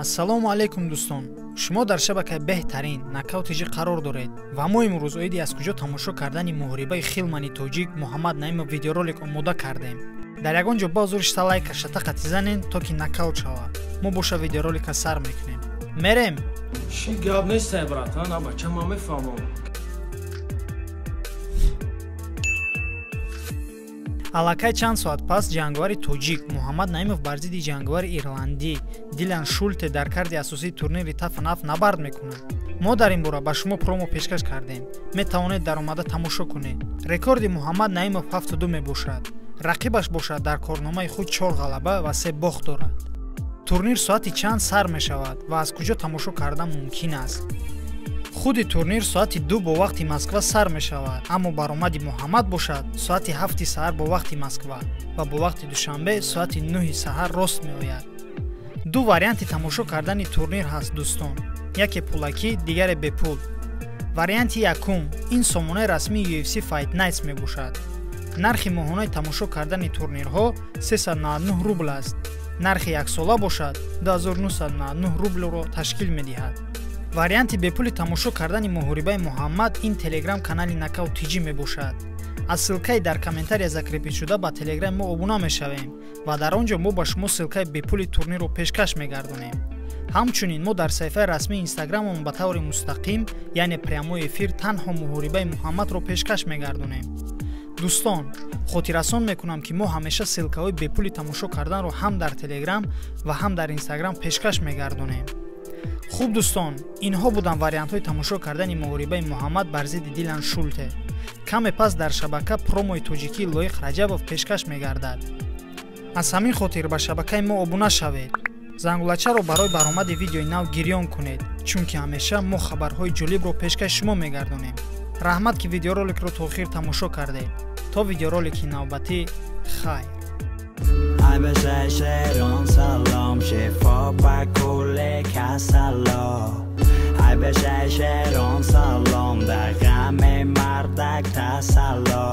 ассалому алайкум дӯстон, шумо дар шабакаи беҳтарин нокаутиҷӣ қарор доред ва мо имрӯз оиди аз куҷо тамошо кардани муҳорибаи хилмани тоҷик Муҳаммад Наимов видеоролик омода кардем. Дар ягон ҷо боз зуришта лайка шатақати занен, то ки нокаут шавад. Мо боша видеоролика сар мекунем. Мерем. Чӣ гап нестай братан, абача ма мефаҳмам. аллакай чанд соат пас ҷангвари тоҷик Муҳаммад Наимов бар зидди ҷангвари ирландӣ Дилан Шулте дар карди асосии турнири таф-наф набард мекунад. мо дар ин бора ба шумо промо пешкаш кардем. метавонед даромада тамошо кунед. рекорди Муҳаммад Наимов 72 мебошад. рақибаш бошад дар корномаи худ 4 ғалаба ва 3 бохт дорад. турнир соати чанд сар мешавад ва аз куҷо тамошо кардан мумкин аст? худи турнир соати 2 бо вақти Москва сар мешавад, аммо баромади Муҳаммад бошад соати 7 саҳар бо вақти Москва ва бо вақти душанбе соати 9 саҳар рост меояд. ду варианти тамошо кардани турнир ҳаст дӯстон. яке пулакӣ, дигаре бепул. варианти якум ин сомонаи расмии UFC Fight Nights мебошад. нархи моҳонаи тамошо кардани турнирҳо 399 рубл аст. нархи яксола бошад 2999 рублро ташкил медиҳад. варианти бепули тамошо кардани муҳорибаи Муҳаммад ин телеграм канали нокаутиҷӣ мебошад. аз ссилкаи дар комментария закрепитшуда ба телеграм мо обуна мешавем ва дар он ҷо мо ба шумо ссилкаи бепули турнирро пешкаш мегардонем. ҳамчунин мо дар саҳифаи расмии инстаграмон ба таври мустақим, яъне прямои эфир танҳо муҳорибаи Муҳаммадро пешкаш мегардонем. дӯстон, хотиррасон мекунам ки мо ҳамеша ссилкаҳои бепули тамошо карданро ҳам дар телеграм ва ҳам дар инстаграм пешкаш мегардонем. хуб дӯстон, инҳо буданд вариантҳои тамошо кардани муҳорибаи Муҳаммад бар зидди Дилан Шулте. каме пас дар шабака промои тоҷикии Лоиқ Раҷабов пешкаш мегардад. аз ҳамин хотир ба шабакаи мо обуна шавед. зангулачаро барои баромади видеои нав гирён кунед, чунки ҳамеша мо хабарҳои ҷолибро пешкаш шумо мегардонем. раҳмат ки видеороликро то охир тамошо кардед. то видеоролики навбатӣ, хайр. ای به شهران سلام شفا و کل کسلا ای به شهران سلام در غم مردک تسلا